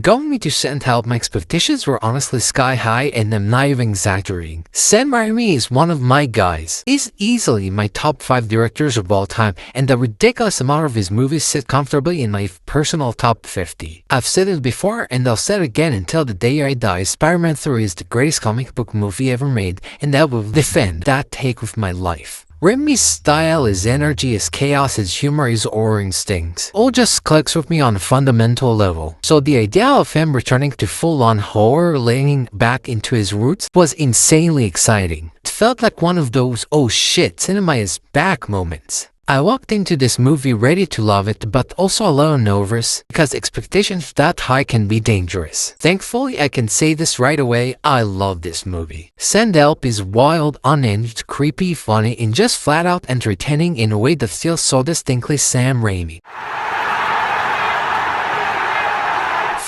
Going into Send Help, my expectations were honestly sky high, and I'm not even exaggerating. Sam Raimi is one of my guys. He's easily my top 5 directors of all time, and a ridiculous amount of his movies sit comfortably in my personal top 50. I've said it before, and I'll say it again until the day I die. Spider-Man 3 is the greatest comic book movie ever made, and I will defend that take with my life. Raimi's style, his energy, his chaos, his humor, his horror instincts all just clicks with me on a fundamental level. So the idea of him returning to full-on horror, leaning back into his roots, was insanely exciting. It felt like one of those "oh shit, cinema is back" moments. I walked into this movie ready to love it, but also a little nervous because expectations that high can be dangerous. Thankfully, I can say this right away, I love this movie. Send Help is wild, unhinged, creepy, funny, and just flat out entertaining in a way that feels so distinctly Sam Raimi.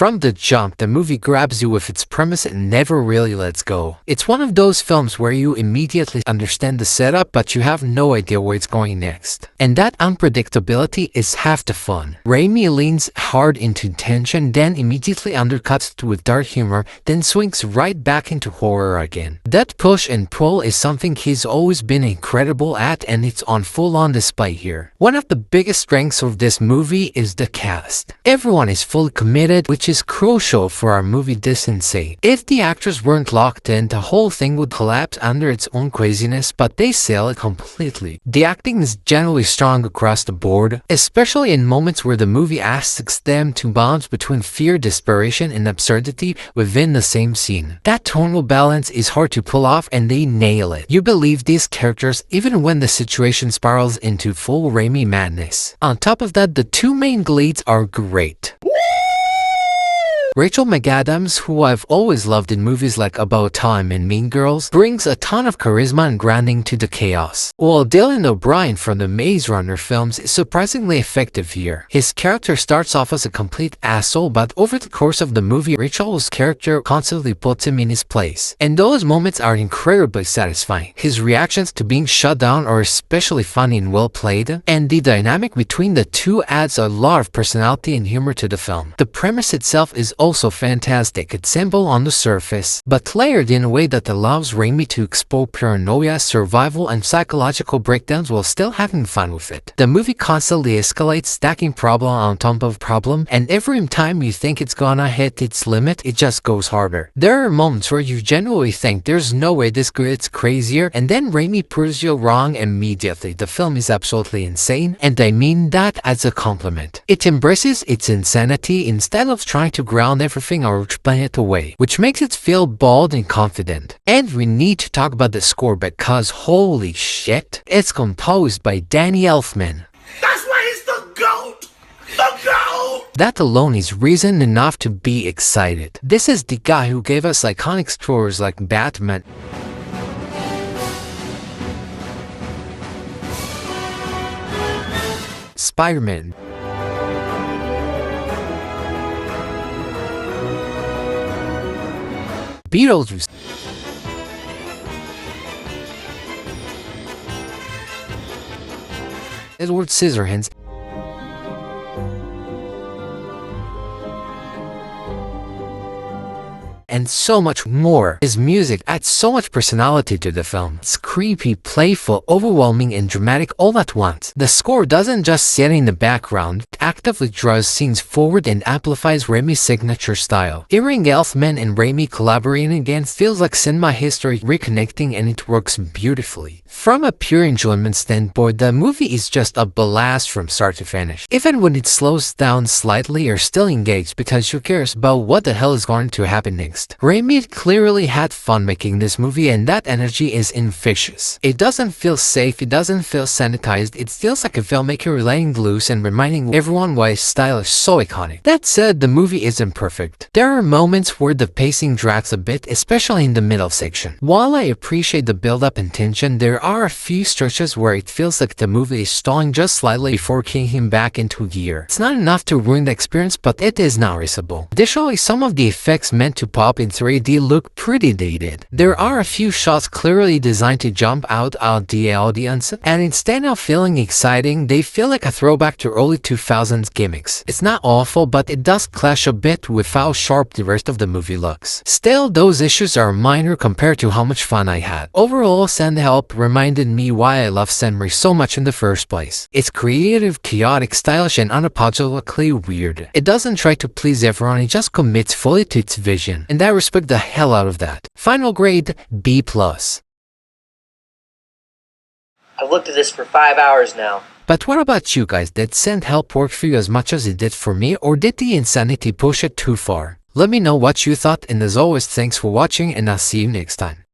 From the jump, the movie grabs you with its premise and never really lets go. It's one of those films where you immediately understand the setup, but you have no idea where it's going next. And that unpredictability is half the fun. Raimi leans hard into tension, then immediately undercuts it with dark humor, then swings right back into horror again. That push and pull is something he's always been incredible at, and it's on full-on display here. One of the biggest strengths of this movie is the cast. Everyone is fully committed, which is crucial for our movie this insane. If the actors weren't locked in, the whole thing would collapse under its own craziness, but they sell it completely. The acting is generally strong across the board, especially in moments where the movie asks them to balance between fear, desperation, and absurdity within the same scene. That tonal balance is hard to pull off, and they nail it. You believe these characters even when the situation spirals into full Raimi madness. On top of that, the two main leads are great. Rachel McAdams, who I've always loved in movies like About Time and Mean Girls, brings a ton of charisma and grounding to the chaos. While Dylan O'Brien from the Maze Runner films is surprisingly effective here. His character starts off as a complete asshole, but over the course of the movie, Rachel's character constantly puts him in his place. And those moments are incredibly satisfying. His reactions to being shut down are especially funny and well played, and the dynamic between the two adds a lot of personality and humor to the film. The premise itself is also fantastic. It's simple on the surface, but layered in a way that allows Raimi to explore paranoia, survival, and psychological breakdowns while still having fun with it. The movie constantly escalates, stacking problem on top of problem, and every time you think it's gonna hit its limit, it just goes harder. There are moments where you genuinely think there's no way this gets crazier, and then Raimi proves you wrong immediately. The film is absolutely insane, and I mean that as a compliment. It embraces its insanity instead of trying to ground everything or explain it away, which makes it feel bold and confident. And we need to talk about the score because holy shit, it's composed by Danny Elfman. That's why he's the GOAT! The GOAT! That alone is reason enough to be excited. This is the guy who gave us iconic scores like Batman, Spider-Man, Beetlejuice, Edward Scissorhands, and so much more. His music adds so much personality to the film. It's creepy, playful, overwhelming, and dramatic all at once. The score doesn't just sit in the background, it actively draws scenes forward and amplifies Raimi's signature style. Hearing Elfman and Raimi collaborating again feels like cinema history reconnecting, and it works beautifully. From a pure enjoyment standpoint, the movie is just a blast from start to finish. Even when it slows down slightly, you're still engaged because you're curious about what the hell is going to happen next. Raimi clearly had fun making this movie, and that energy is infectious. It doesn't feel safe, it doesn't feel sanitized, it feels like a filmmaker laying loose and reminding everyone why his style is so iconic. That said, the movie isn't perfect. There are moments where the pacing drags a bit, especially in the middle section. While I appreciate the build-up and tension, there are a few stretches where it feels like the movie is stalling just slightly before kicking back into gear. It's not enough to ruin the experience, but it is noticeable. Additionally, some of the effects meant to pop up in 3D look pretty dated. There are a few shots clearly designed to jump out at the audience, and instead of feeling exciting, they feel like a throwback to early 2000s gimmicks. It's not awful, but it does clash a bit with how sharp the rest of the movie looks. Still, those issues are minor compared to how much fun I had. Overall, Send Help reminded me why I love Senri so much in the first place. It's creative, chaotic, stylish, and unapologetically weird. It doesn't try to please everyone, it just commits fully to its vision, and I respect the hell out of that. Final grade, B+. I've looked at this for 5 hours now. But what about you guys? Did Send Help work for you as much as it did for me, or did the insanity push it too far? Let me know what you thought, and as always, thanks for watching, and I'll see you next time.